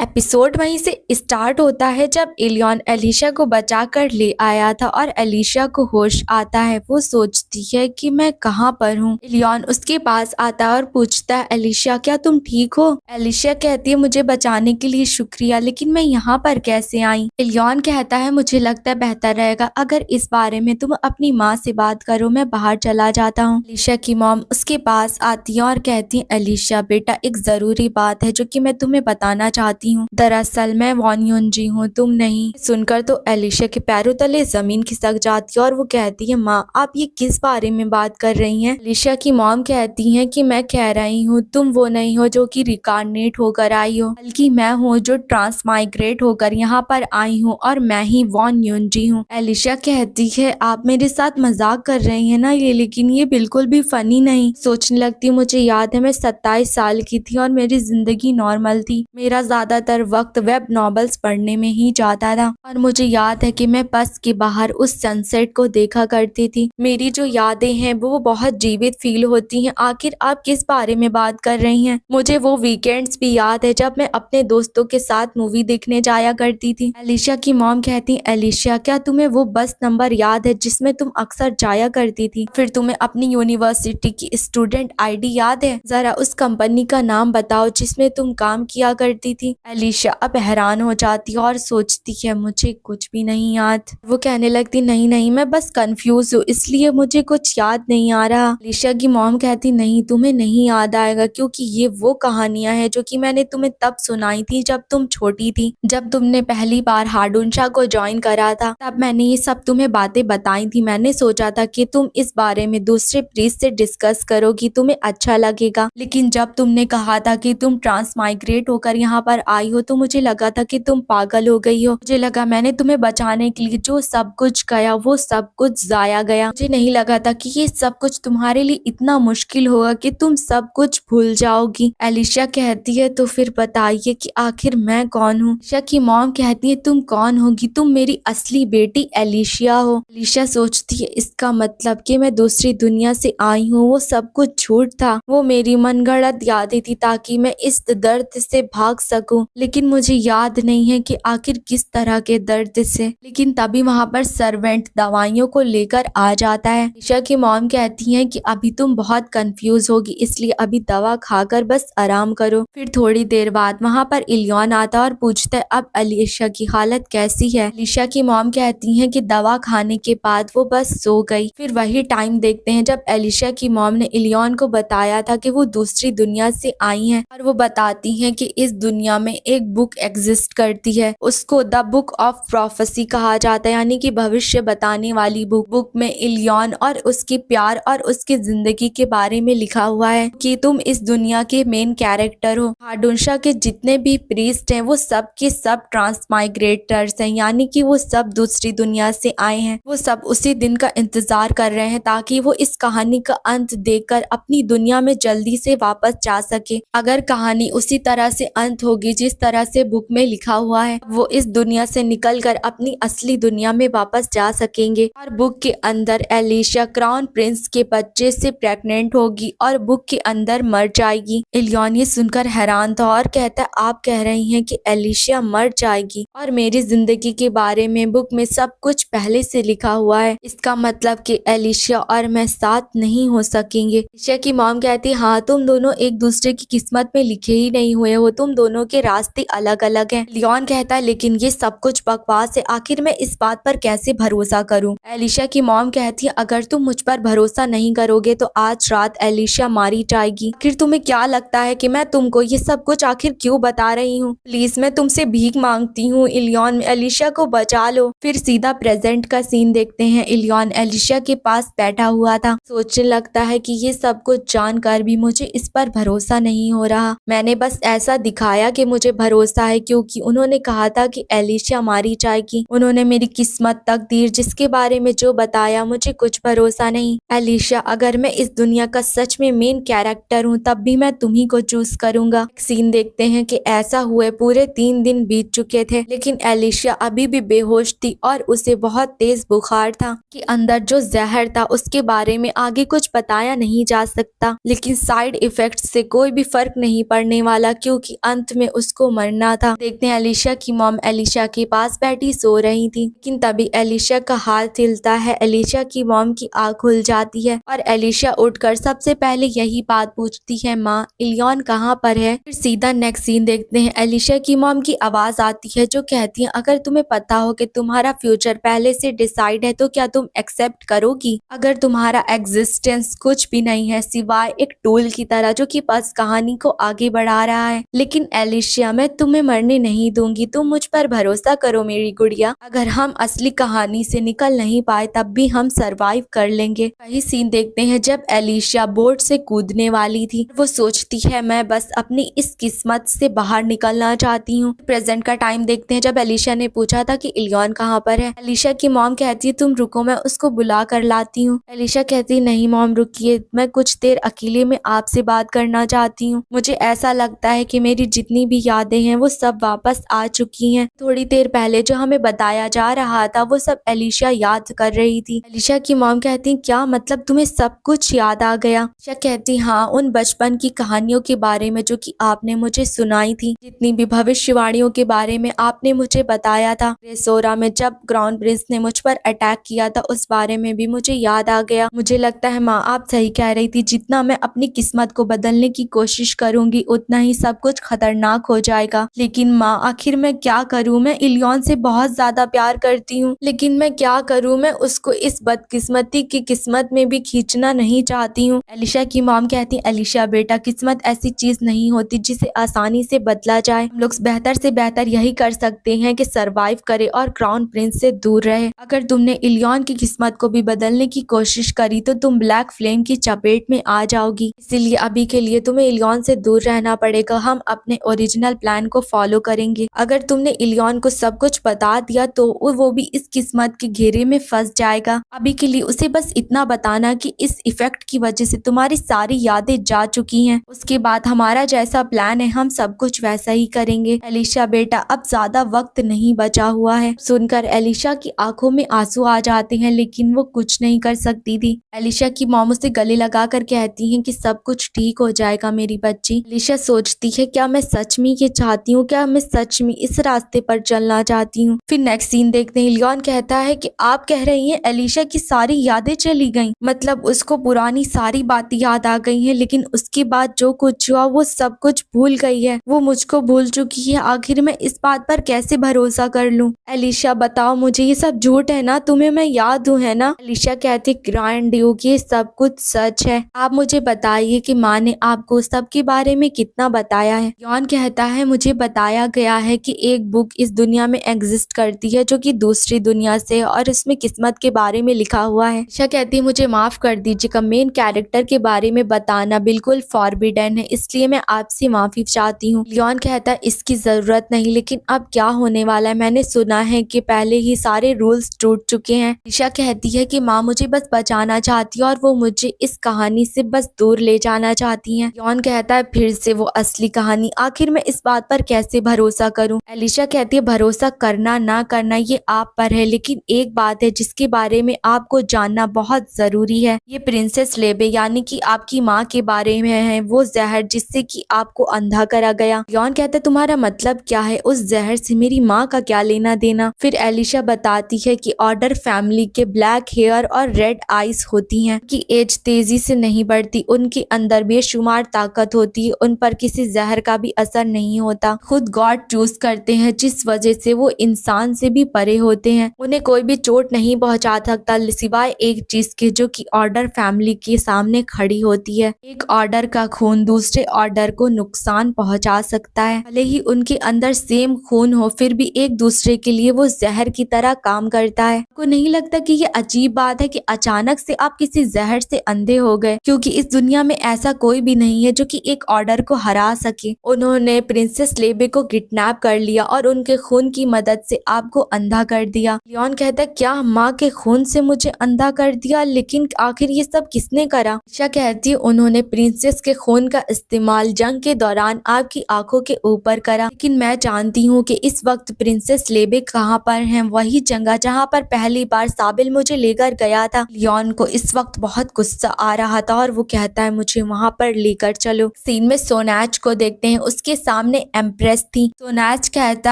Episode वहीं से start होता है जब इलियन एलिशा को बचा कर ले आया था और एलिशा को होश आता है। वो सोचती है कि मैं कहाँ पर हूँ। इलियन उसके पास आता है और पूछता है, एलिशा क्या तुम ठीक हो? एलिशा कहती है, मुझे बचाने के लिए शुक्रिया, लेकिन मैं यहाँ पर कैसे आई? इलियन कहता है, मुझे लगता है बेहतर रहेगा अगर इस बारे में तुम अपनी माँ से बात करो, मैं बाहर चला जाता हूँ। एलिशा की मॉम उसके पास आती है और कहती है, एलिशा बेटा एक जरूरी बात है जो कि मैं तुम्हें बताना चाहती हूँ। दरअसल मैं वॉन युनजी हूँ, तुम नहीं। सुनकर तो एलिशा के पैरों तले जमीन खिसक जाती है और वो कहती है, माँ आप ये किस बारे में बात कर रही हैं? एलिशा की मॉम कहती है कि मैं कह रही हूँ तुम वो नहीं हो जो कि रिकार्नेट होकर आई हो, बल्कि मैं हूँ जो ट्रांसमाइग्रेट होकर यहाँ पर आई हूँ और मैं ही वॉन युनजी हूँ। एलिशा कहती है, आप मेरे साथ मजाक कर रही है ना ये, लेकिन ये बिल्कुल भी फनी नहीं। सोचने लगती है, मुझे याद है मैं 27 साल की थी और मेरी जिंदगी नॉर्मल थी। मेरा ज्यादातर वक्त वेब नॉवेल्स पढ़ने में ही जाता था और मुझे याद है कि मैं बस के बाहर उस सनसेट को देखा करती थी। मेरी जो यादें हैं वो बहुत जीवित फील होती हैं। आखिर आप किस बारे में बात कर रही हैं? मुझे वो वीकेंड्स भी याद है जब मैं अपने दोस्तों के साथ मूवी देखने जाया करती थी। एलिशा की मॉम कहती, एलिशा क्या तुम्हें वो बस नंबर याद है जिसमें तुम अक्सर जाया करती थी? फिर तुम्हें अपनी यूनिवर्सिटी की स्टूडेंट आईडी याद है? जरा उस कंपनी का नाम बताओ जिसमें तुम काम किया करती थी। एलिशा अब हैरान हो जाती है और सोचती है, मुझे कुछ भी नहीं याद। वो कहने लगती, नहीं नहीं मैं बस कंफ्यूज हूँ, इसलिए मुझे कुछ याद नहीं आ रहा। एलिशा की मॉम कहती, नहीं तुम्हें नहीं याद आएगा क्योंकि ये वो कहानियां हैं जो कि मैंने तुम्हें तब सुनाई थी जब तुम छोटी थी, जब तुमने पहली बार हाडुंशा को ज्वाइन करा था। तब मैंने ये सब तुम्हें बातें बताई थी। मैंने सोचा था कि तुम इस बारे में दूसरे प्रीस्ट से डिस्कस करोगी, तुम्हें अच्छा लगेगा, लेकिन जब तुमने कहा था कि तुम ट्रांसमाइग्रेट होकर यहाँ पर आई हो तो मुझे लगा था कि तुम पागल हो गई हो। मुझे लगा मैंने तुम्हें बचाने के लिए जो सब कुछ किया वो सब कुछ जाया गया। मुझे नहीं लगा था कि ये सब कुछ तुम्हारे लिए इतना मुश्किल होगा कि तुम सब कुछ भूल जाओगी। एलिशा कहती है, तो फिर बताइए कि आखिर मैं कौन हूँ? एलिशा की मॉम कहती है, तुम कौन होगी? तुम मेरी असली बेटी एलिशा हो। एलिशा सोचती है, इसका मतलब कि मैं दूसरी दुनिया से आई हूँ, वो सब कुछ झूठ था, वो मेरी मनगढ़ंत यादें थी ताकि मैं इस दर्द से भाग सकूं। लेकिन मुझे याद नहीं है कि आखिर किस तरह के दर्द से। लेकिन तभी वहाँ पर सर्वेंट दवाइयों को लेकर आ जाता है। एलिशा की मॉम कहती है कि अभी तुम बहुत कंफ्यूज होगी, इसलिए अभी दवा खाकर बस आराम करो। फिर थोड़ी देर बाद वहाँ पर इलियन आता और पूछता है, अब एलिशा की हालत कैसी है? एलिशा की मॉम कहती है कि दवा खाने के बाद वो बस सो गई। फिर वही टाइम देखते हैं जब एलिशा की मॉम ने इलियन को बताया था कि वो दूसरी दुनिया से आई हैं और वो बताती हैं कि इस दुनिया में एक बुक एग्जिस्ट करती है, उसको द बुक ऑफ प्रोफेसी कहा जाता है, यानी कि भविष्य बताने वाली बुक। बुक में इलियन और उसके प्यार और उसकी जिंदगी के बारे में लिखा हुआ है कि तुम इस दुनिया के मेन कैरेक्टर हो। हाडुंशा के जितने भी प्रीस्ट हैं वो सब के सब ट्रांसमाइग्रेटर्स हैं, यानी कि वो सब दूसरी दुनिया से आए हैं। वो सब उसी दिन का इंतजार कर रहे हैं ताकि वो इस कहानी का अंत देखकर अपनी दुनिया में जल्दी से वापस जा सके। अगर कहानी उसी तरह से अंत होगी जिस तरह से बुक में लिखा हुआ है, वो इस दुनिया से निकलकर अपनी असली दुनिया में वापस जा सकेंगे और बुक के अंदर एलिशा क्राउन प्रिंस के बच्चे से प्रेग्नेंट होगी और बुक के अंदर मर जाएगी। इलियन ये सुनकर हैरान था और कहता है, आप कह रही हैं कि एलिशा मर जाएगी और मेरी जिंदगी के बारे में बुक में सब कुछ पहले से लिखा हुआ है, इसका मतलब कि एलिशा और मैं साथ नहीं हो सकेंगे। एलिशा की मॉम कहती, हाँ तुम दोनों एक दूसरे की किस्मत में लिखे ही नहीं हुए हो, तुम दोनों के रास्ते अलग अलग हैं। लियोन कहता है, लेकिन ये सब कुछ बकवास है, आखिर मैं इस बात पर कैसे भरोसा करूं? एलिशा की मॉम कहती है, अगर तुम मुझ पर भरोसा नहीं करोगे तो आज रात एलिशा मारी जाएगी। आखिर तुम्हें क्या लगता है कि मैं तुमको ये सब कुछ आखिर क्यों बता रही हूँ? प्लीज मैं तुमसे भीख मांगती हूँ, इलियन एलिशा को बचा लो। फिर सीधा प्रेजेंट का सीन देखते हैं। इलियन एलिशा के पास बैठा हुआ था, सोचने लगता है कि ये सब कुछ जानकर भी मुझे इस पर भरोसा नहीं हो रहा। मैंने बस ऐसा दिखाया कि मुझे भरोसा है क्योंकि उन्होंने कहा था कि एलिशा मारी जाएगी। उन्होंने मेरी किस्मत, तकदीर, जिसके बारे में जो बताया, मुझे कुछ भरोसा नहीं। एलिशा, अगर मैं इस दुनिया का सच में मेन कैरेक्टर हूँ तब भी मैं तुम्ही को चूज करूंगा। सीन देखते हैं कि ऐसा हुए पूरे 3 दिन बीत चुके थे, लेकिन एलिशा अभी भी बेहोश थी और उसे बहुत तेज बुखार था कि अंदर जो जहर था उसके बारे में आगे कुछ बताया नहीं जा सकता, लेकिन साइड इफेक्ट से कोई भी फर्क नहीं पड़ने वाला क्योंकि अंत में उसको उसको मरना था। देखते हैं एलिशा की मॉम एलिशा के पास बैठी सो रही थी, लेकिन तभी एलिशा का हाथ हिलता है। एलिशा की मॉम की आंख खुल जाती है और एलिशा उठकर सबसे पहले यही बात पूछती है, माँ इलियॉन कहाँ पर है। फिर सीधा नेक्स्ट सीन देखते हैं, एलिशा की मॉम की आवाज आती है जो कहती है, अगर तुम्हें पता हो कि तुम्हारा फ्यूचर पहले से डिसाइड है तो क्या तुम एक्सेप्ट करोगी? अगर तुम्हारा एग्जिस्टेंस कुछ भी नहीं है सिवाय एक टूल की तरह जो कि बस कहानी को आगे बढ़ा रहा है। लेकिन एलिशा मैं तुम्हें मरने नहीं दूंगी, तुम मुझ पर भरोसा करो मेरी गुड़िया। अगर हम असली कहानी से निकल नहीं पाए तब भी हम सरवाइव कर लेंगे। वही सीन देखते हैं जब एलिशा बोट से कूदने वाली थी। वो सोचती है मैं बस अपनी इस किस्मत से बाहर निकलना चाहती हूँ। प्रेजेंट का टाइम देखते हैं जब एलिशा ने पूछा था कि इलियॉन कहाँ पर है। एलिशा की मॉम कहती है तुम रुको मैं उसको बुला कर लाती हूँ। एलिशा कहती है नहीं मॉम रुकिए, मैं कुछ देर अकेले में आपसे बात करना चाहती हूँ। मुझे ऐसा लगता है कि मेरी जितनी भी यादें हैं वो सब वापस आ चुकी हैं। थोड़ी देर पहले जो हमें बताया जा रहा था वो सब एलिशा याद कर रही थी। एलिशा की मॉम कहती क्या मतलब तुम्हें सब कुछ याद आ गया? एलिशा कहती हाँ, उन बचपन की कहानियों के बारे में जो कि आपने मुझे सुनाई थी, जितनी भी भविष्यवाणियों के बारे में आपने मुझे बताया था। रेसोरा में जब क्राउन प्रिंस ने मुझ पर अटैक किया था उस बारे में भी मुझे याद आ गया। मुझे लगता है माँ आप सही कह रही थी, जितना मैं अपनी किस्मत को बदलने की कोशिश करूंगी उतना ही सब कुछ खतरनाक हो जाएगा। लेकिन माँ आखिर मैं क्या करूँ? मैं इलियॉन से बहुत ज्यादा प्यार करती हूँ, लेकिन मैं क्या करूँ? मैं उसको इस बदकिस्मती की किस्मत में भी खींचना नहीं चाहती हूँ। एलिशा की मॉम कहती एलिशा बेटा किस्मत ऐसी चीज नहीं होती जिसे आसानी से बदला जाए। हम लोग बेहतर से बेहतर यही कर सकते हैं कि सरवाइव करे और क्राउन प्रिंस से दूर रहे। अगर तुमने इलियॉन की किस्मत को भी बदलने की कोशिश करी तो तुम ब्लैक फ्लेम की चपेट में आ जाओगी। इसीलिए अभी के लिए तुम्हें इलियॉन से दूर रहना पड़ेगा। हम अपने ओरिजिनल प्लान को फॉलो करेंगे। अगर तुमने इलियॉन को सब कुछ बता दिया तो वो भी इस किस्मत के घेरे में फंस जाएगा। अभी के लिए उसे बस इतना बताना कि इस इफेक्ट की वजह से तुम्हारी सारी यादें जा चुकी हैं। उसके बाद हमारा जैसा प्लान है हम सब कुछ वैसा ही करेंगे। एलिशा बेटा अब ज्यादा वक्त नहीं बचा हुआ है। सुनकर एलिशा की आंखों में आंसू आ जाते हैं लेकिन वो कुछ नहीं कर सकती थी। एलिशा की मॉम उसे गले लगा कर कहती हैं कि सब कुछ ठीक हो जाएगा मेरी बच्ची। एलिशा सोचती है क्या मैं सच में ये चाहती हूँ? क्या मैं सच में इस रास्ते पर चलना चाहती हूँ? फिर नेक्स्ट सीन देखते हैं, लियोन कहता है कि आप कह रही हैं एलिशा की सारी यादें चली गईं, मतलब उसको पुरानी सारी बातें याद आ गई हैं, लेकिन उसके बाद जो कुछ हुआ वो सब कुछ भूल गई है, वो मुझको भूल चुकी है। आखिर मैं इस बात पर कैसे भरोसा कर लूं? एलिशा बताओ मुझे ये सब झूठ है ना? तुम्हें मैं याद हूँ है ना? एलिशा कहती ग्रैंड ड्यूक ये सब कुछ सच है। आप मुझे बताइए कि माँ ने आपको सब के बारे में कितना बताया है? लियोन कहता है मुझे बताया गया है कि एक बुक इस दुनिया में एग्जिस्ट करती है जो कि दूसरी दुनिया से है और इसमें किस्मत के बारे में लिखा हुआ है। एलिशा कहती है मुझे माफ कर दीजिएगा, मेन कैरेक्टर के बारे में बताना बिल्कुल फॉरबिडन है, इसलिए मैं आपसे माफी चाहती हूँ। लियोन कहता है इसकी जरूरत नहीं, लेकिन अब क्या होने वाला है? मैंने सुना है कि पहले ही सारे रूल्स टूट चुके हैं। एलिशा कहती है कि माँ मुझे बस बचाना चाहती है और वो मुझे इस कहानी से बस दूर ले जाना चाहती हैं। लियोन कहता है फिर से वो असली कहानी, आखिर मैं इस बात पर कैसे भरोसा करूं? एलिशा कहती है भरोसा करना ना करना ये आप पर है, लेकिन एक बात है जिसके बारे में आपको जानना बहुत जरूरी है। ये प्रिंसेस लेबे यानी कि आपकी माँ के बारे में है, वो जहर जिससे कि आपको अंधा करा गया। लियोन कहता है तुम्हारा मतलब क्या है? उस जहर से मेरी माँ का क्या लेना देना? फिर एलिशा बताती है कि ऑर्डर फैमिली के ब्लैक हेयर और रेड आईज होती हैं, कि एज तेजी से नहीं बढ़ती, उनके अंदर बेशुमार ताकत होती है, उन पर किसी जहर का भी असर नहीं होता, खुद गॉड चूज करते हैं जिस वजह से वो इंसान से भी परे होते हैं, उन्हें कोई भी चोट नहीं पहुंचा सकता सिवाय एक चीज के जो कि ऑर्डर फैमिली के सामने खड़ी होती है। एक ऑर्डर का खून दूसरे ऑर्डर को नुकसान पहुंचा सकता है, भले ही उनके अंदर सेम खून हो फिर भी एक दूसरे के लिए वो जहर की तरह काम करता है। आपको नहीं लगता कि ये अजीब बात है कि अचानक से आप किसी जहर से अंधे हो गए? क्योंकि इस दुनिया में ऐसा कोई भी नहीं है जो कि एक ऑर्डर को हरा सके। उन्होंने प्रिंसेस लेबे को किडनैप कर लिया और उनके खून की मदद से आपको अंधा कर दिया। लियोन कहता है क्या माँ के खून से मुझे अंधा कर दिया? लेकिन आखिर ये सब किसने करा? एलिशा कहती है उन्होंने प्रिंसेस के खून का इस्तेमाल जंग के दौरान आपकी आंखों के ऊपर करा, लेकिन मैं जानती हूँ कि इस वक्त प्रिंसेस लेबे कहाँ पर हैं, वही जगह जहाँ पर पहली बार साबिल मुझे लेकर गया था। लियोन को इस वक्त बहुत गुस्सा आ रहा था और वो कहता है मुझे वहाँ पर लेकर चलो। सीन में सोनाच को देखते हैं, उसके सामने सामने एम्प्रेस थी। सोनाच कहता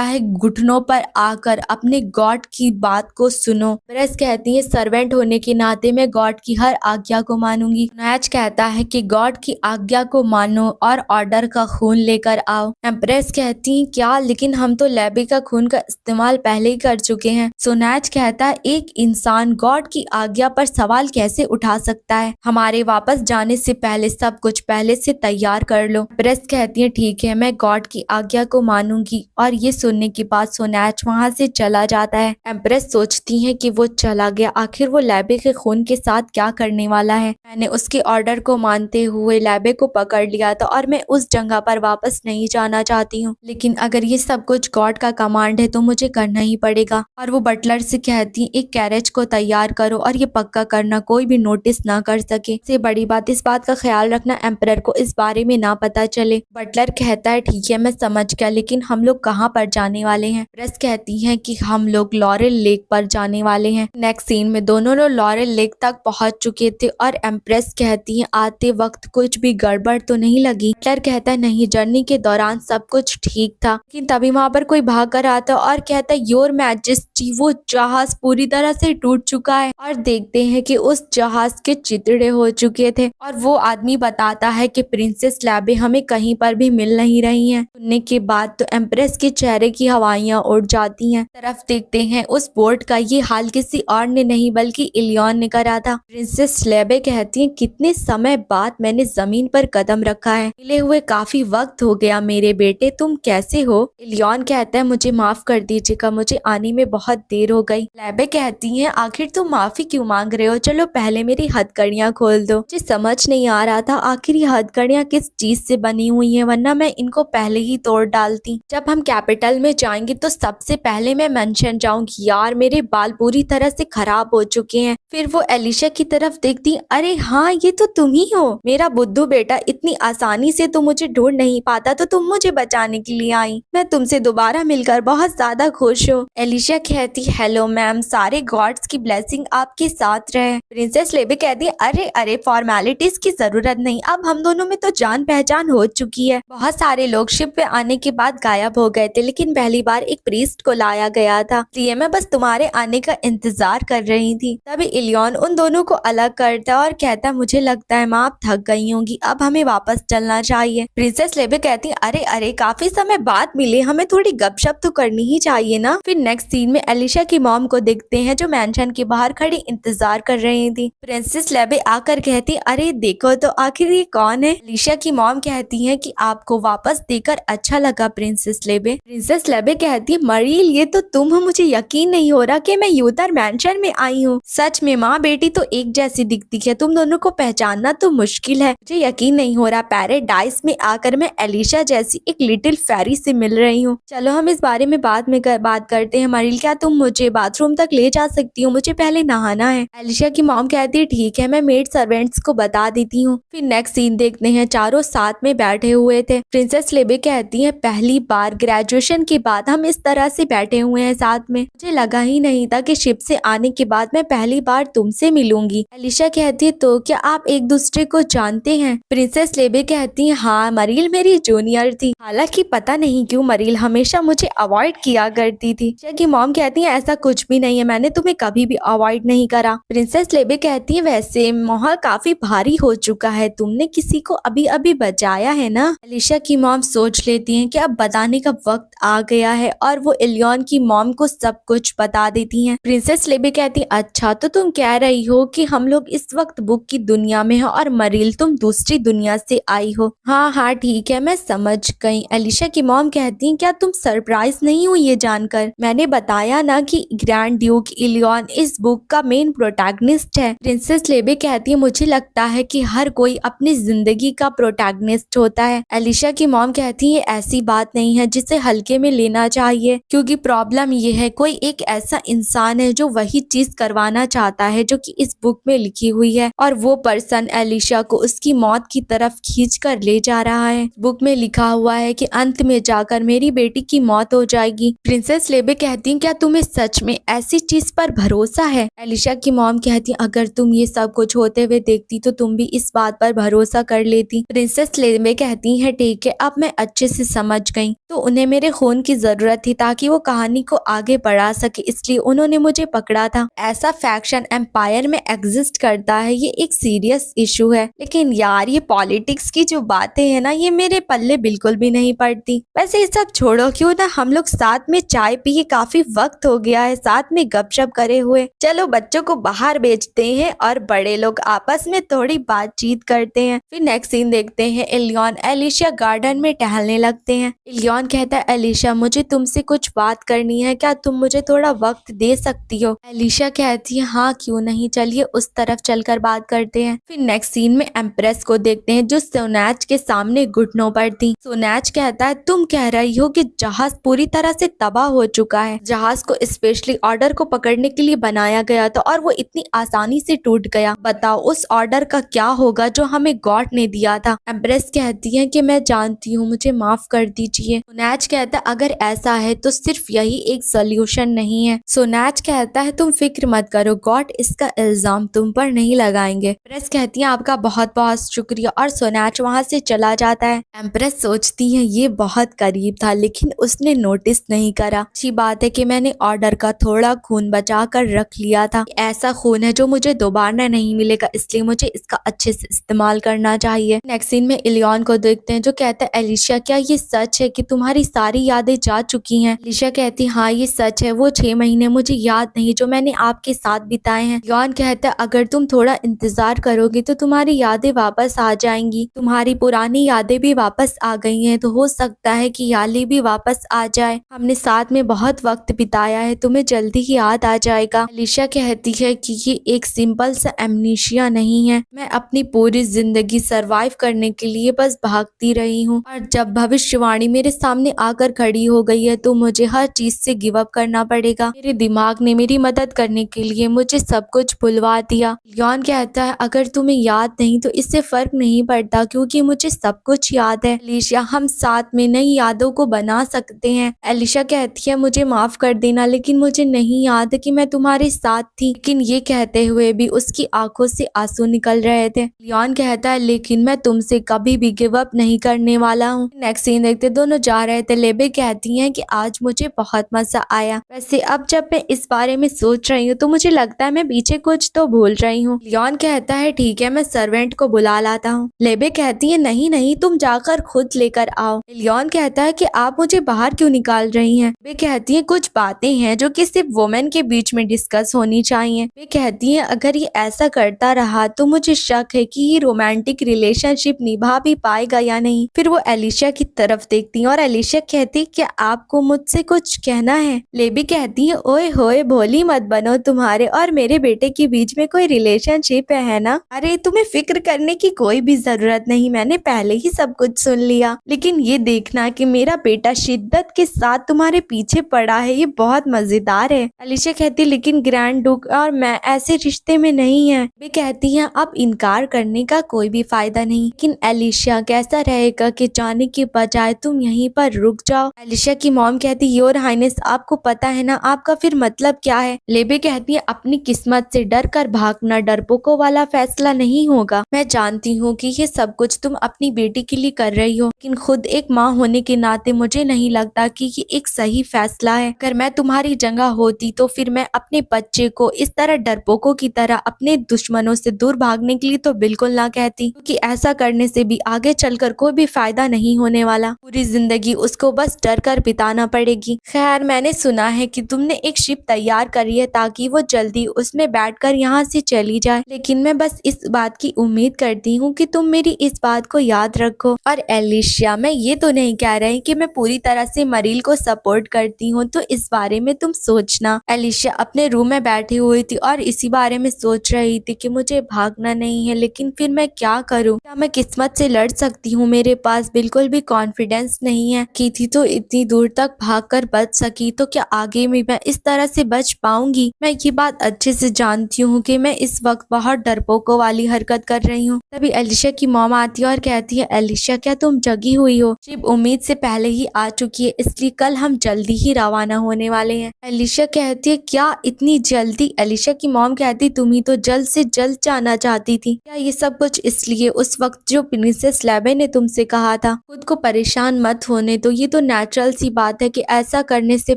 है घुटनों पर आकर अपने गॉड की बात को सुनो। एम्प्रेस कहती है सर्वेंट होने के नाते मैं गॉड की हर आज्ञा को मानूंगी। सोनाच कहता है कि गॉड की आज्ञा को मानो और ऑर्डर का खून लेकर आओ। एम्प्रेस कहती है क्या, लेकिन हम तो लेबी का खून का इस्तेमाल पहले ही कर चुके हैं। सोनाच कहता है एक इंसान गॉड की आज्ञा पर सवाल कैसे उठा सकता है, हमारे वापस जाने से पहले सब कुछ पहले से तैयार कर लो। एम्प्रेस कहती है ठीक है, मैं गॉड की आज्ञा को मानूंगी। और ये सुनने के बाद सोनाच वहाँ से चला जाता है। एम्प्रेस सोचती है कि वो चला गया, आखिर वो लेबे के खून के साथ क्या करने वाला है। मैंने उसके ऑर्डर को मानते हुए लेबे को पकड़ लिया था और मैं उस जगह पर वापस नहीं जाना चाहती हूँ, लेकिन अगर ये सब कुछ गॉड का कमांड है तो मुझे करना ही पड़ेगा। और वो बटलर से कहती है एक कैरेज को तैयार करो और ये पक्का करना कोई भी नोटिस ना कर सके। सबसे बड़ी बात इस बात का ख्याल रखना एम्परर को इस बारे में ना पता चले। बटलर कहता है ठीक है मैं समझ गया, लेकिन हम लोग कहाँ पर जाने वाले हैं। एम्प्रेस कहती है कि हम लोग लॉरेल लेक पर जाने वाले हैं। नेक्स्ट सीन में दोनों लोग लॉरेल लेक तक पहुंच चुके थे और एम्प्रेस कहती है आते वक्त कुछ भी गड़बड़ तो नहीं लगी। बटलर कहता है नहीं, जर्नी के दौरान सब कुछ ठीक था, लेकिन तभी वहां पर कोई भाग कर आता और कहता है योर मैजेस्टी वो जहाज पूरी तरह से टूट चुका है। और देखते हैं कि उस जहाज के चितड़े हो चुके थे और वो आदमी बताता है कि प्रिंसेस लेबे हमें कहीं पर भी मिल नहीं रही हैं। सुनने के बाद तो एम्प्रेस के चेहरे की हवाइयां उड़ जाती हैं। तरफ देखते हैं उस बोर्ड का ये हाल किसी और ने नहीं बल्कि इलियन ने करा था। प्रिंसेस लेबे कहती है कितने समय बाद मैंने जमीन पर कदम रखा है, मिले हुए काफी वक्त हो गया मेरे बेटे, तुम कैसे हो। इलियन कहता है मुझे माफ कर दीजिएगा, मुझे आने में बहुत देर हो गई। लेबे कहती है आखिर तुम माफी क्यों मांग रहे हो, चलो पहले मेरी हथकड़ियां खोल दो। मुझे समझ नहीं आ रहा था आखिर ये हथकड़ियां किस चीज से बनी हुई हैं, वरना मैं इनको पहले ही तोड़ डालती। जब हम कैपिटल में जाएंगे तो सबसे पहले मैं मेंशन जाऊंगी। यार मेरे बाल पूरी तरह से खराब हो चुके हैं। फिर वो एलिशा की तरफ देखती, अरे हाँ ये तो तुम ही हो मेरा बुद्धू बेटा, इतनी आसानी से तो मुझे ढूंढ नहीं पाता तो तुम मुझे बचाने के लिए आई। मैं तुमसे दोबारा मिलकर बहुत ज्यादा खुश हूँ। एलिशा कहती हेलो मैम, सारे गॉड्स की ब्लेसिंग आपके साथ रहे। प्रिंसेस लेबे कहती अरे अरे फॉर्मेलिटीज की जरूरत नहीं, अब हम दोनों में तो जान पहचान हो चुकी है। बहुत सारे लोग शिप पे आने के बाद गायब हो गए थे, लेकिन पहली बार एक प्रीस्ट को लाया गया था, इसलिए मैं बस तुम्हारे आने का इंतजार कर रही थी। तभी इलियन उन दोनों को अलग करता और कहता मुझे लगता है माँ आप थक गई होंगी, अब हमें वापस चलना चाहिए। प्रिंसेस लेबे कहती अरे अरे काफी समय बाद मिले, हमें थोड़ी गपशप तो करनी ही चाहिए ना। फिर नेक्स्ट सीन में एलिशा की मॉम को देखते हैं जो मैंशन के बाहर खड़ी इंतजार कर रही थी। प्रिंसेस लेबे आकर कहती अरे देखो तो आखिर ये कौन है। एलिशा की मॉम कहती है कि आपको वापस देखकर अच्छा लगा प्रिंसेस लेबे। प्रिंसेस लेबे कहती है मरील ये तो तुम हो, मुझे यकीन नहीं हो रहा कि मैं यूथर मैंशन में आई हूँ। सच में माँ बेटी तो एक जैसी दिखती है, तुम दोनों को पहचानना तो मुश्किल है। मुझे यकीन नहीं हो रहा पैराडाइस में आकर मैं एलिशा जैसी एक लिटिल फेरी से मिल रही हूँ। चलो हम इस बारे में बाद में बात करते हैं। मरील क्या तुम मुझे बाथरूम तक ले जा सकती हो, मुझे पहले नहाना है। एलिशा की मॉम कहती है ठीक है, मैं मेड सर्वेंट्स को बता देती हूँ। फिर नेक्स्ट सीन देखते हैं, चारों साथ में बैठे हुए थे। प्रिंसेस लेबे कहती है पहली बार ग्रेजुएशन के बाद हम इस तरह से बैठे हुए हैं साथ में, मुझे लगा ही नहीं था कि शिप से आने के बाद मैं पहली बार तुमसे मिलूंगी। एलिशा कहती है तो क्या आप एक दूसरे को जानते हैं। प्रिंसेस लेबे कहती है हाँ मरील मेरी जूनियर थी, हालांकि पता नहीं क्यों मरील हमेशा मुझे अवॉइड किया करती थी। एलिशा की मॉम कहती है ऐसा कुछ भी नहीं है, मैंने तुम्हें कभी भी अवॉइड नहीं करा। प्रिंसेस लेबे कहती है वैसे माहौल काफी भारी हो चुका है, तुमने किसी को अभी अभी बचाया है ना। एलिशा की मॉम सोच लेती है कि अब बताने का वक्त आ गया है और वो इलियन की मॉम को सब कुछ बता देती हैं। प्रिंसेस लेबे कहती अच्छा तो तुम कह रही हो कि हम लोग इस वक्त बुक की दुनिया में हो और मरील तुम दूसरी दुनिया से आई हो। हाँ हाँ ठीक है मैं समझ गई। एलिशा की मॉम कहती क्या तुम सरप्राइज नहीं हुई ये जानकर, मैंने बताया ना कि ग्रैंड ड्यूक इलियन इस बुक का मेन प्रोटैगनिस्ट है। प्रिंसेस लेबे कहती है मुझे लगता है कि हर कोई अपनी जिंदगी का प्रोटैगनिस्ट होता है। एलिशा की मॉम कहती है ऐसी बात नहीं है जिसे हल्के में लेना चाहिए, क्योंकि प्रॉब्लम ये है कोई एक ऐसा इंसान है जो वही चीज करवाना चाहता है जो कि इस बुक में लिखी हुई है और वो पर्सन एलिशा को उसकी मौत की तरफ खींच कर ले जा रहा है। बुक में लिखा हुआ है कि अंत में जाकर मेरी बेटी की मौत हो जाएगी। प्रिंसेस लेबे कहती क्या तुम्हें सच में ऐसी चीज पर भरोसा है। एलिशा की मॉम कहती अगर तुम ये सब कुछ होते हुए देखती तो तुम भी इस बात पर भरोसा कर लेती। प्रिंसेस लेबे कहती है ठीक है अब मैं अच्छे से समझ गईं। तो उन्हें मेरे खून की जरूरत थी ताकि वो कहानी को आगे बढ़ा सके, इसलिए उन्होंने मुझे पकड़ा था। ऐसा फैक्शन एम्पायर में एग्जिस्ट करता है, ये एक सीरियस इशू है। लेकिन यार ये पॉलिटिक्स की जो बातें हैं ना, ये मेरे पल्ले बिल्कुल भी नहीं पड़ती। वैसे ये सब छोड़ो, क्यों ना हम लोग साथ में चाय पिए, काफी वक्त हो गया है साथ में गपशप करे हुए। चलो बच्चों को बाहर भेजते हैं और बड़े लोग आपस में थोड़ी बातचीत करते हैं। फिर नेक्स्ट सीन देखते हैं, इलियॉन एलिशा गार्डन में टहलने लगते हैं। इलियॉन कहता है, एलिशा मुझे तुमसे कुछ बात करनी है, क्या तुम मुझे थोड़ा वक्त दे सकती हो? एलिशा कहती है, हाँ क्यों नहीं, चलिए उस तरफ चलकर बात करते हैं। फिर नेक्स्ट सीन में एम्प्रेस को देखते हैं जो सोनाच के सामने घुटनों पर थी। सोनाच कहता है, तुम कह रही हो कि जहाज पूरी तरह से तबाह हो चुका है। जहाज को स्पेशली ऑर्डर को पकड़ने के लिए बनाया गया था और वो इतनी आसानी से टूट गया। बताओ उस ऑर्डर का क्या होगा जो हमें गॉड ने दिया था? एम्प्रेस कहती है कि मैं जानती हूँ, मुझे माफ कर दीजिए। सोनाच कहता है, अगर ऐसा है तो सिर्फ यही एक सोल्यूशन नहीं है। सोनाच कहता है, तुम फिक्र मत करो, गॉड इसका इल्जाम तुम पर नहीं लगाएंगे। एम्प्रेस कहती है, आपका बहुत बहुत शुक्रिया, और सोनाच वहाँ से चला जाता है। एम्प्रेस सोचती है ये बहुत करीब था, लेकिन उसने नोटिस नहीं करा। अच्छी बात है कि मैंने ऑर्डर का थोड़ा खून बचा कर रख लिया था। ऐसा खून है जो मुझे दोबारा नहीं मिलेगा, इसलिए मुझे इसका अच्छे से इस्तेमाल करना चाहिए। नेक्स्ट सीन में इलियॉन को देखते हैं जो कहता है, एलिशा क्या ये सच है कि तुम्हारी सारी यादें जा चुकी हैं? एलिशा कहती है, हाँ ये सच है, वो 6 महीने मुझे याद नहीं जो मैंने आपके साथ बिताए हैं। इलियॉन कहता है, अगर तुम थोड़ा इंतजार करोगे तो तुम्हारी यादें वापस आ जाएंगी। तुम्हारी पुरानी यादें भी वापस आ गई हैं, तो हो सकता है कि याली भी वापस आ जाए। हमने साथ में बहुत वक्त बिताया है, तुम्हें जल्दी ही याद आ जाएगा। एलिशा कहती है कि ये एक सिंपल सा एमनीशिया नहीं है, मैं अपनी पूरी जिंदगी सरवाइव करने के लिए बस भागती रही हूँ, और जब भविष्यवाणी मेरे सामने आकर खड़ी हो गई है तो मुझे हर चीज से गिव अप करना पड़ेगा। मेरे दिमाग ने मेरी मदद करने के लिए मुझे सब कुछ भुलवा दिया। लियोन कहता है, अगर तुम्हें याद नहीं तो इससे फर्क नहीं पड़ता, क्योंकि मुझे सब कुछ याद है। एलिशा, हम साथ में नई यादों को बना सकते हैं। एलिशा कहती है, मुझे माफ कर देना, लेकिन मुझे नहीं याद कि मैं तुम्हारे साथ थी। लेकिन ये कहते हुए भी उसकी आंखों से आंसू निकल रहे थे। लियोन कहता है, लेकिन मैं तुमसे कभी भी गिव अप नहीं करने वाला हूँ। नेक्स्ट सीन देखते दोनों जा रहे थे। लेबे कहती हैं कि आज मुझे बहुत मजा आया। वैसे अब जब मैं इस बारे में सोच रही हूँ तो मुझे लगता है मैं पीछे कुछ तो भूल रही हूँ। लियोन कहता है, ठीक है, मैं सर्वेंट को बुला लाता हूँ। लेबे कहती है, नहीं नहीं, तुम जाकर खुद लेकर आओ। लियोन कहता है कि आप मुझे बाहर क्यों निकाल रही हैं? वे कहती है, कुछ बातें हैं जो कि सिर्फ वुमेन के बीच में डिस्कस होनी चाहिए। वे कहती है, अगर ये ऐसा करता रहा तो मुझे शक है कि ये रोमांटिक रिलेशनशिप निभा भी पाएगा या नहीं। फिर वो एलिशा की तरफ देखती है और एलिशा कहती, क्या आपको मुझसे कुछ कहना है? लेबी कहती है, ओए होए, भोली मत बनो, तुम्हारे और मेरे बेटे के बीच में कोई रिलेशनशिप है ना? अरे तुम्हें फिक्र करने की कोई भी जरूरत नहीं, मैंने पहले ही सब कुछ सुन लिया। लेकिन ये देखना कि मेरा बेटा शिद्दत के साथ तुम्हारे पीछे पड़ा है, ये बहुत मजेदार है। एलिशा कहती, लेकिन ग्रैंड डुक और मैं ऐसे रिश्ते में नहीं है। वे कहती हैं, अब इनकार करने का कोई भी फायदा नहीं। लेकिन एलिशा, कैसा रहेगा कि जाने के बजाय तुम यहीं पर रुक जाओ? एलिशा की मॉम कहती, योर हाइनेस, आपको पता है ना आपका फिर मतलब क्या है? लेबे कहती है, अपनी किस्मत से डर कर भागना डरपोकों वाला फैसला नहीं होगा। मैं जानती हूँ कि ये सब कुछ तुम अपनी बेटी के लिए कर रही हो, लेकिन खुद एक माँ होने के नाते मुझे नहीं लगता कि ये एक सही फैसला है। अगर मैं तुम्हारी जगह होती तो फिर मैं अपने बच्चे को इस तरह डरपोकों की तरह अपने दुश्मनों से दूर भागने के लिए तो बिल्कुल ना कहती, क्योंकि ऐसा करने से भी आगे चलकर कोई भी फायदा नहीं होने वाला। पूरी जिंदगी उसको बस डर कर बिताना पड़ेगी। खैर, मैंने सुना है कि तुमने एक शिप तैयार करी है ताकि वो जल्दी उसमें बैठकर यहाँ से चली जाए, लेकिन मैं बस इस बात की उम्मीद करती हूँ कि तुम मेरी इस बात को याद रखो। और एलिशा, मैं ये तो नहीं कह रही कि मैं पूरी तरह से मरील को सपोर्ट करती हूँ, तो इस बारे में तुम सोचना। एलिशा अपने रूम में बैठी हुई थी और इसी बारे में सोच रही थी कि मुझे भागना नहीं है, लेकिन फिर मैं क्या करूँ? क्या मैं किस्मत से लड़ सकती हूँ? मेरे पास बिल्कुल भी कॉन्फिडेंस नहीं है। की थी तो इतनी दूर तक भागकर बच सकी, तो क्या आगे भी मैं इस तरह से बच पाऊंगी? मैं ये बात अच्छे से जानती हूँ कि मैं इस वक्त बहुत डरपोकों वाली हरकत कर रही हूँ। तभी एलिशा की मॉम आती है और कहती है, एलिशा, क्या तुम जगी हुई हो? शिप उम्मीद से पहले ही आ चुकी है, इसलिए कल हम जल्दी ही रवाना होने वाले हैं। एलिशा कहती है, क्या इतनी जल्दी? एलिशा की मॉम कहती, तुम ही तो जल्द से जल्द जाना चाहती थी। क्या ये सब कुछ इसलिए उस वक्त जो प्रिंसेस लेबे ने तुमसे कहा था? खुद को परेशान मत होने दो, ये तो नेचुरल सी बात है कि ऐसा करने से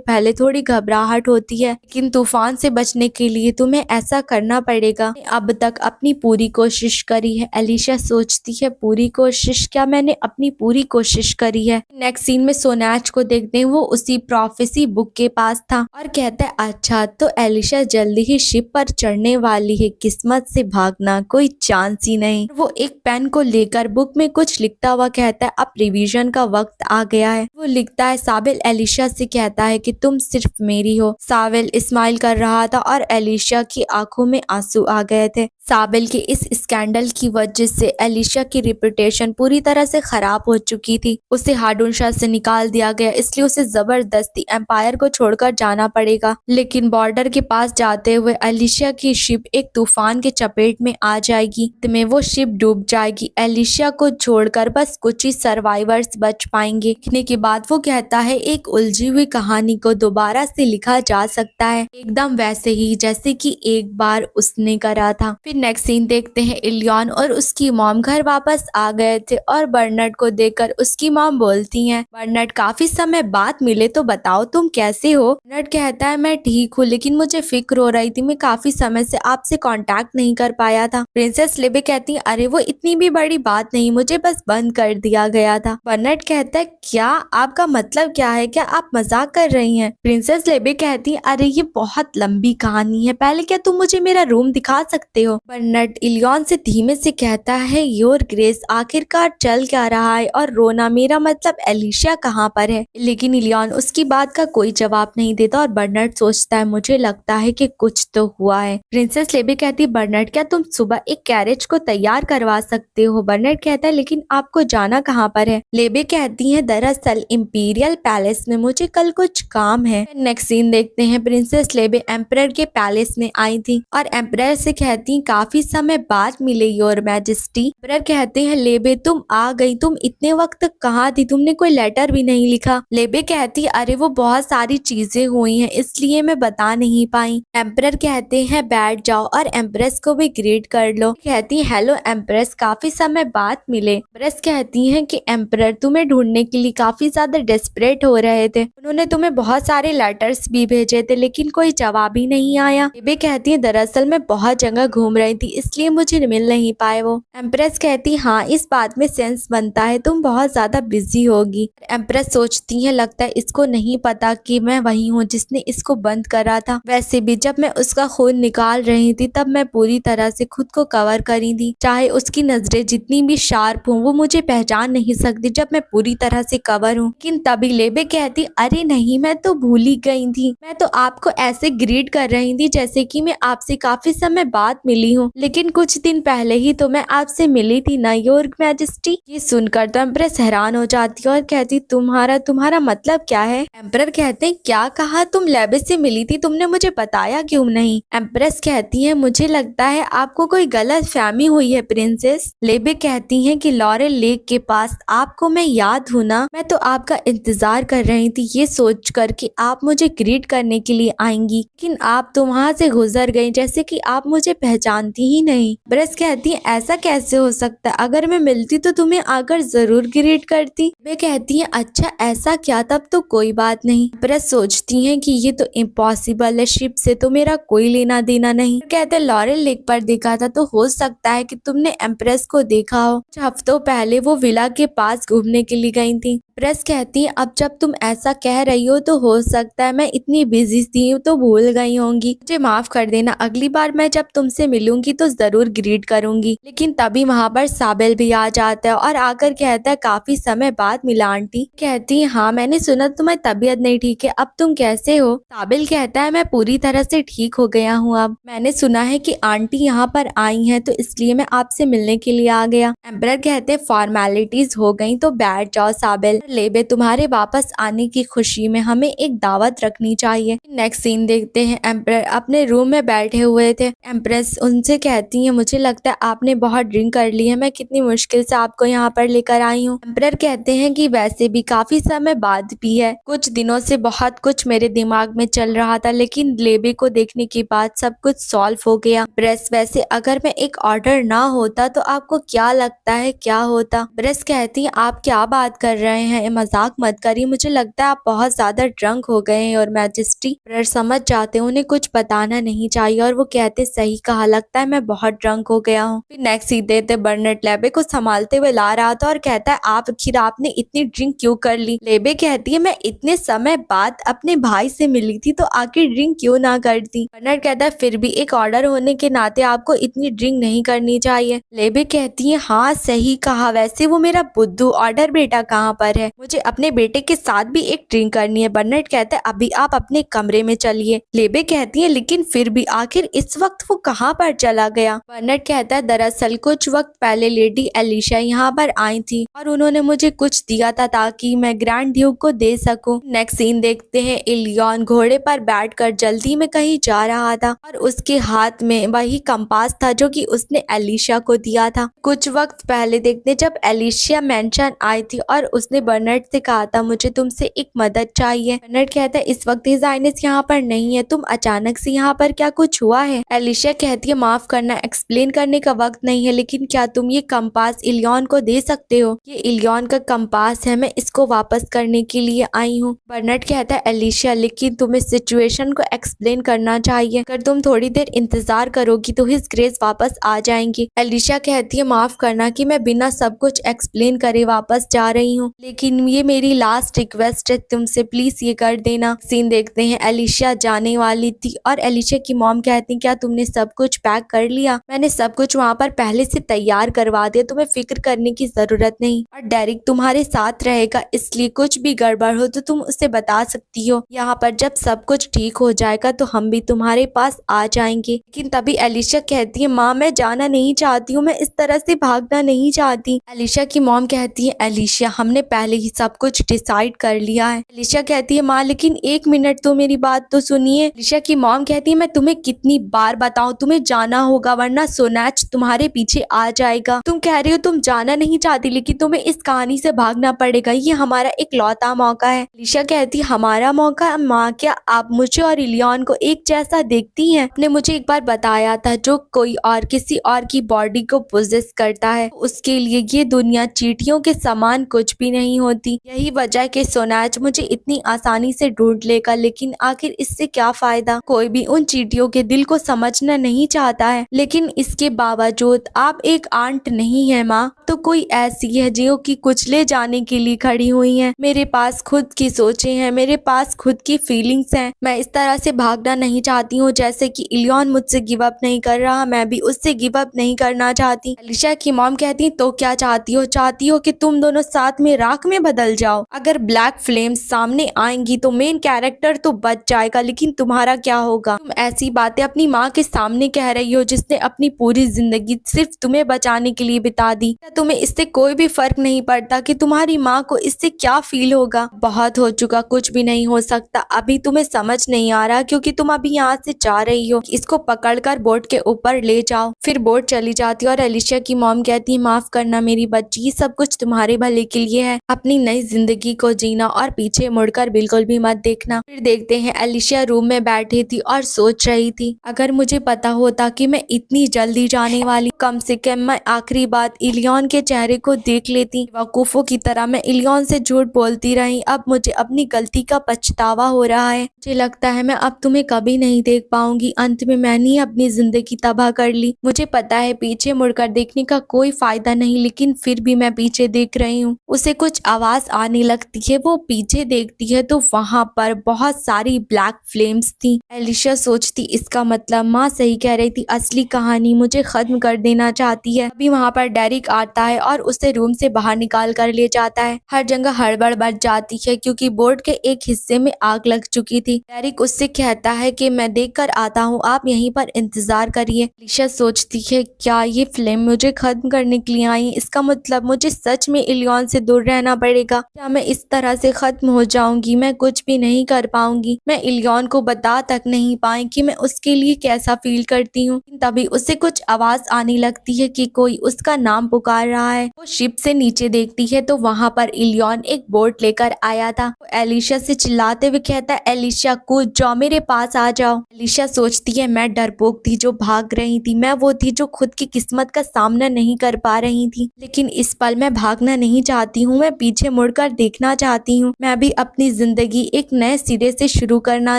पहले थोड़ी घबराहट होती है, लेकिन तूफान से बचने के लिए तुम्हें ऐसा करना पड़ेगा। अब तक अपनी पूरी कोशिश करी है। एलिशा सोचती है पूरी कोशिश क्या, मैंने अपनी पूरी कोशिश करी है। नेक्स्ट सीन में सोनाच को देखते हैं, वो उसी प्रोफेसी बुक के पास था और कहता है अच्छा तो एलिशा जल्दी ही शिप पर चढ़ने वाली है, किस्मत से भागना कोई चांस ही नहीं। वो एक पेन को लेकर बुक में कुछ लिखता हुआ कहता है अब रिवीजन का वक्त आ गया है। वो लिखता है साबिल एलिशा से कहता है कि तुम सिर्फ मेरी हो। साबिल स्माइल कर रहा था और एलिशा की आंखों में आंसू आ गए थे। साबिल के इस स्कैंडल की वजह से एलिशा की रिपुटेशन पूरी तरह से खराब हो चुकी थी। उसे हार्डून शाह से निकाल दिया गया, इसलिए उसे जबरदस्ती एम्पायर को छोड़कर जाना पड़ेगा। लेकिन बॉर्डर के पास जाते हुए एलिशा की शिप एक तूफान के चपेट में आ जाएगी, में वो शिप डूब जाएगी। एलिशा को छोड़कर बस कुछ ही सर्वाइवर्स बच पाएंगे। लिखने के बाद वो कहता है एक उलझी हुई कहानी को दोबारा से लिखा जा सकता है, एकदम वैसे ही जैसे कि एक बार उसने करा था। फिर नेक्स्ट सीन देखते हैं, इलियन और उसकी मॉम घर वापस आ गए थे और बर्नार्ड को देखकर उसकी मॉम बोलती हैं बर्नार्ड काफी समय बाद मिले तो बताओ तुम कैसे हो। बर्नार्ड कहता है मैं ठीक हूँ, लेकिन मुझे फिक्र हो रही थी, मैं काफी समय से आपसे कांटेक्ट नहीं कर पाया था। प्रिंसेस लेबे कहती है अरे वो इतनी भी बड़ी बात नहीं, मुझे बस बंद कर दिया गया था। बर्नार्ड कहता है क्या आपका मतलब क्या है, क्या आप मजाक कर रही हैं। प्रिंसेस लेबे कहती है अरे ये बहुत लंबी कहानी है, पहले क्या तुम मुझे मेरा रूम दिखा सकते हो। बर्नार्ड इलियन से धीमे से कहता है योर ग्रेस आखिरकार चल क्या रहा है, और रोना मेरा मतलब एलिशा कहाँ पर है। लेकिन इलियन उसकी बात का कोई जवाब नहीं देता और बर्नार्ड सोचता है मुझे लगता है कि कुछ तो हुआ है। प्रिंसेस लेबे कहती है बर्नार्ड क्या तुम सुबह एक कैरेज को तैयार करवा सकते हो। बर्नार्ड कहता है लेकिन आपको जाना कहाँ पर है। लेबे कहती है दरअसल इंपीरियल पैलेस में मुझे कल कुछ काम है। नेक्स्ट सीन देखते हैं, प्रिंसेस लेबे एम्परर के पैलेस में आई थी और एम्परर से कहती काफी समय बाद मिले योर मैजेस्टी। एम्परर कहते हैं लेबे तुम आ गई, तुम इतने वक्त तक कहाँ थी, तुमने कोई लेटर भी नहीं लिखा। लेबे कहती अरे वो बहुत सारी चीजें हुई हैं इसलिए मैं बता नहीं पाई। एम्परर कहते हैं बैठ जाओ और एम्प्रेस को भी ग्रीट कर लो। कहती हेलो एम्प्रेस काफी समय बाद मिले। एम्प्रेस कहती हैं कि एम्परर तुम्हें ढूंढने के लिए काफी ज्यादा डेस्परेट हो रहे थे, उन्होंने तुम्हें बहुत सारे लेटर्स भी भेजे थे लेकिन कोई जवाब ही नहीं आया। लेबे कहती है दरअसल मैं बहुत जगह घूम रही थी इसलिए मुझे मिल नहीं पाए वो। एम्प्रेस कहती हाँ इस बात में सेंस बनता है, तुम बहुत ज्यादा बिजी होगी। एम्प्रेस सोचती है लगता है इसको नहीं पता कि मैं वही हूँ जिसने इसको बंद करा था। वैसे भी जब मैं उसका खून निकाल रही थी तब मैं पूरी तरह से खुद को कवर करी थी, चाहे उसकी नजरें जितनी भी शार्प हों वो मुझे पहचान नहीं सकती जब मैं पूरी तरह से कवर हूँ। लेकिन तभी लेबे कहती अरे नहीं मैं तो भूल ही गई थी, मैं तो आपको ऐसे ग्रीट कर रही थी जैसे कि मैं आपसे काफी समय बाद मिली हूँ, लेकिन कुछ दिन पहले ही तो मैं आपसे मिली थी ना योर मैजेस्टी। ये सुनकर तो एम्प्रेस हैरान हो जाती है और कहती तुम्हारा मतलब क्या है। एम्परर कहते हैं क्या कहा, तुम लेबे से मिली थी, तुमने मुझे बताया क्यों नहीं। एम्प्रेस कहती है मुझे लगता है आपको कोई गलत फहमी हुई है प्रिंसेस। लेबे कहती हैं कि लॉरेल लेक के पास आपको मैं याद हूँ ना, मैं तो आपका इंतजार कर रही थी ये सोच कर कि आप मुझे ग्रीट करने के लिए आएंगी, लेकिन आप तो वहाँ से गुजर गई जैसे कि आप मुझे पहचानती ही नहीं। ब्रेस कहती है ऐसा कैसे हो सकता है, अगर मैं मिलती तो तुम्हें आकर जरूर ग्रीट करती। वे कहती है अच्छा ऐसा क्या, तब तो कोई बात नहीं। ब्रेस सोचती है कि ये तो इम्पॉसिबल है, शिप से तो मेरा कोई लेना देना नहीं। कहते लॉरेल लेक पर देखा था तो हो सकता है कि तुमने एम्प्रेस को देखा हो, कुछ हफ्तों पहले वो विला के पास घूमने के लिए गई थी। प्रेस कहती है अब जब तुम ऐसा कह रही हो तो हो सकता है मैं इतनी बिजी थी तो भूल गई होंगी, मुझे माफ कर देना, अगली बार मैं जब तुमसे मिलूंगी तो जरूर ग्रीट करूंगी। लेकिन तभी वहाँ पर साबिल भी आ जाता है और आकर कहता है काफी समय बाद मिला आंटी। कहती है हाँ मैंने सुना तुम्हारी तबीयत नहीं ठीक है, अब तुम कैसे हो। साबिल कहता है मैं पूरी तरह से ठीक हो गया हूँ, अब मैंने सुना है कि आंटी यहाँ पर आई है तो इसलिए मैं आपसे मिलने के लिए आ गया। एम्परर कहते फॉर्मेलिटीज हो गई तो बैठ जाओ साबिल। लेबे तुम्हारे वापस आने की खुशी में हमें एक दावत रखनी चाहिए। नेक्स्ट सीन देखते हैं, एम्परर अपने रूम में बैठे हुए थे। एम्प्रेस उनसे कहती है मुझे लगता है आपने बहुत ड्रिंक कर ली है, मैं कितनी मुश्किल से आपको यहाँ पर लेकर आई हूँ। एम्परर कहते हैं कि वैसे भी काफी समय बाद भी है, कुछ दिनों से बहुत कुछ मेरे दिमाग में चल रहा था, लेकिन लेबे को देखने के बाद सब कुछ सॉल्व हो गया। ब्रेस वैसे अगर मैं एक ऑर्डर ना होता तो आपको क्या लगता है क्या होता? ब्रेस कहती है आप क्या बात कर रहे हैं, मजाक मत करिए, मुझे लगता है आप बहुत ज्यादा ड्रंक हो गए हैं और मैजेस्टी। ब्रेस समझ जाते हैं उन्हें कुछ बताना नहीं चाहिए और वो कहते सही कहा, लगता है मैं बहुत ड्रंक हो गया हूँ। फिर नेक्स्ट सीन देते बर्नेट लेबे को संभालते हुए ला रहा था और कहता है आखिर आपने इतनी ड्रिंक क्यों कर ली? लेबे कहती है मैं इतने समय बाद अपने भाई से मिली थी तो आखिर ड्रिंक क्यों ना करती? बर्नेट कहता है फिर भी एक ऑर्डर होने के नाते आपको इतनी ड्रिंक नहीं करनी चाहिए। लेबे कहती है हाँ सही कहा, वैसे वो मेरा बुद्धू ऑर्डर बेटा कहाँ पर है, मुझे अपने बेटे के साथ भी एक ड्रिंक करनी है। बर्नेट कहता है अभी आप अपने कमरे में चलिए। लेबे कहती है लेकिन फिर भी आखिर इस वक्त वो कहाँ पर चला गया? बर्नेट कहता है दरअसल कुछ वक्त पहले लेडी एलिशा यहाँ पर आई थी और उन्होंने मुझे कुछ दिया था ताकि मैं ग्रैंड ड्यूक को दे सकूं। नेक्स्ट सीन देखते हैं, इलियन घोड़े पर बैठकर जल्दी में कहीं जा रहा था और उसके हाथ में वही कंपास था जो कि उसने एलिशा को दिया था। कुछ वक्त पहले देखते हैं, जब एलिशा मेंशन आई थी और उसने बर्नेट से कहा था मुझे तुमसे एक मदद चाहिए। बर्नेट कहता है इस वक्त हिज हाइनेस यहाँ पर नहीं है, तुम अचानक से यहाँ पर क्या कुछ हुआ है? एलिशा कहती है माफ करना, एक्सप्लेन करने का वक्त नहीं है, लेकिन क्या तुम ये कंपास इलियन को दे सकते हो? ये इलियन का कंपास है, मैं इसको वापस करने के लिए आई हूँ। बर्नेट कहता है एलिशा लेकिन तुम्हें सिचुएशन को एक्सप्लेन करना चाहिए, अगर तुम थोड़ी देर इंतजार करोगी तो हिज ग्रेस वापस आ जाएंगी। एलिशा कहती है माफ करना कि मैं बिना सब कुछ एक्सप्लेन करे वापस जा रही हूँ, लेकिन ये मेरी लास्ट रिक्वेस्ट है तुमसे, प्लीज ये कर देना। सीन देखते हैं, एलिशा जाने वाली थी और एलिशा की मॉम कहती क्या तुमने सब कुछ पैक कर लिया? मैंने सब कुछ वहाँ पर पहले से तैयार करवा दिया, तुम्हें फिक्र करने की जरूरत नहीं, और डेरिक तुम्हारे साथ रहेगा, इसलिए कुछ भी गड़बड़ हो तो तुम उसे बता सकती हो। यहाँ पर जब सब कुछ ठीक हो जाएगा तो हम भी तुम्हारे पास आ जाएंगे। लेकिन तभी एलिशा कहती है माँ मैं जाना नहीं चाहती हूँ, मैं इस तरह से भागना नहीं चाहती। एलिशा की मॉम कहती है एलिशा हमने पहले ही सब कुछ डिसाइड कर लिया है। एलिशा कहती है माँ लेकिन एक मिनट तो मेरी बात तो सुनिए। एलिशा की मॉम कहती है मैं तुम्हें कितनी बार बताऊं, तुम्हें जाना होगा वरना सोनाच तुम्हारे पीछे आ जाएगा। तुम कह रही हो तुम जाना नहीं चाहती, लेकिन तुम्हें इस कहानी से भागना पड़ेगा, ये हमारा एक लौता मौका है। एलिशा कहती है हमारा मौका? माँ क्या आप मुझे और इलियन को एक जैसा देखती हैं? आपने मुझे एक बार बताया था जो कोई और किसी और की बॉडी को पोजेस करता है उसके लिए ये दुनिया चींटियों के समान कुछ भी नहीं होती। यही वजह कि सोनाच मुझे इतनी आसानी से ढूंढ लेगा, लेकिन आखिर इससे क्या फायदा? कोई भी उन चींटियों के दिल को समझना नहीं चाहता है, लेकिन इसके बावजूद आप एक आंट नहीं है माँ, तो कोई ऐसी है जो कि कुचले जाने के लिए खड़ी हुई है। मेरे पास खुद की सोचें हैं, मेरे पास खुद की फीलिंग्स हैं, मैं इस तरह से भागना नहीं चाहती हूँ जैसे कि इलियन मुझसे गिव अप नहीं कर रहा, मैं भी उससे गिव अप नहीं करना चाहती। एलिशा की मॉम कहती तो क्या चाहती हो? चाहती हो कि तुम दोनों साथ में राख में बदल जाओ? अगर ब्लैक फ्लेम्स सामने आएंगी तो मेन कैरेक्टर तो बच जाएगा, लेकिन तुम्हारा क्या होगा? तुम ऐसी बातें अपनी माँ के सामने कह रही हो जिसने अपनी पूरी जिंदगी सिर्फ तुम्हें बचाने के लिए बिता दी। क्या तुम्हें इससे कोई भी फर्क नहीं पड़ता कि तुम्हारी माँ को इससे क्या फील होगा? बहुत हो चुका, कुछ भी नहीं हो सकता। अभी तुम्हें समझ नहीं आ रहा क्योंकि तुम अभी यहाँ से जा रही हो, इसको पकड़कर बोट के ऊपर ले जाओ। फिर बोट चली जाती है और एलिशा की मॉम कहती है माफ करना मेरी बच्ची, ये सब कुछ तुम्हारे भले के लिए है, अपनी नई जिंदगी को जीना और पीछे मुड़कर बिल्कुल भी मत देखना। फिर देखते हैं एलिशा रूम में बैठी थी और सोच रही थी अगर मुझे पता होता कि मैं इतनी जल्दी जाने वाली, कम से कम मैं आखिरी बात इलियन के चेहरे को देख लेती। वकूफों की तरह मैं इलियन से झूठ बोलती रही, अब मुझे अपनी गलती का पछतावा हो रहा है। मुझे लगता है मैं अब तुम्हें कभी नहीं देख पाऊंगी, अंत में मैंने ही अपनी जिंदगी तबाह कर ली। मुझे पता है पीछे मुड़कर देखने का कोई फायदा नहीं, लेकिन फिर भी मैं पीछे देख रही हूँ। उसे कुछ आवाज आने लगती है, वो पीछे देखती है तो वहां पर बहुत सारी ब्लैक फ्लेम्स थी। एलिशा सोचती इसका मतलब माँ सही कह रही थी, असली कहानी मुझे खत्म कर देना चाहती है। अभी वहाँ पर डेरिक आता है और उसे रूम से बाहर निकाल कर ले जाता है। हर जगह हड़बड़ मच जाती है क्योंकि बोर्ड के एक हिस्से में आग लग चुकी थी। डेरिक उससे कहता है कि मैं देख कर आता हूँ, आप यहीं पर इंतजार करिए। एलिशा सोचती है क्या ये फ्लेम मुझे खत्म करने के लिए आई है? इसका मतलब मुझे सच में इलियन से दूर रहना करना पड़ेगा। क्या मैं इस तरह से खत्म हो जाऊंगी? मैं कुछ भी नहीं कर पाऊंगी। मैं इलियन को बता तक नहीं पाई कि मैं उसके लिए कैसा फील करती हूँ। तभी उसे कुछ आवाज आने लगती है कि कोई उसका नाम पुकार रहा है। वो शिप से नीचे देखती है तो वहां पर इलियन एक बोट लेकर आया था। वो एलिशा से चिल्लाते हुए कहता है, एलिशा कूद जाओ, मेरे पास आ जाओ। एलिशा सोचती है मैं डरपोक थी जो भाग रही थी, मैं वो थी जो खुद की किस्मत का सामना नहीं कर पा रही थी, लेकिन इस पल मैं भागना नहीं चाहती हूँ, मैं पीछे मुड़कर देखना चाहती हूँ। मैं भी अपनी जिंदगी एक नए सिरे से शुरू करना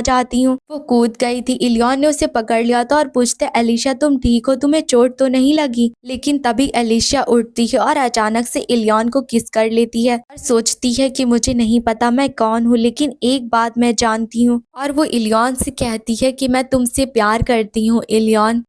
चाहती हूँ। वो कूद गई थी। इलियन ने उसे पकड़ लिया था और पूछते, एलिशा तुम ठीक हो? तुम्हें चोट तो नहीं लगी? लेकिन तभी एलिशा उठती है और अचानक से इलियन को किस कर लेती है और सोचती है कि मुझे नहीं पता मैं कौन हूँ, लेकिन एक बात मैं जानती हूँ। और वो इलियन से कहती है कि मैं तुमसे प्यार करती हूँ इलियन।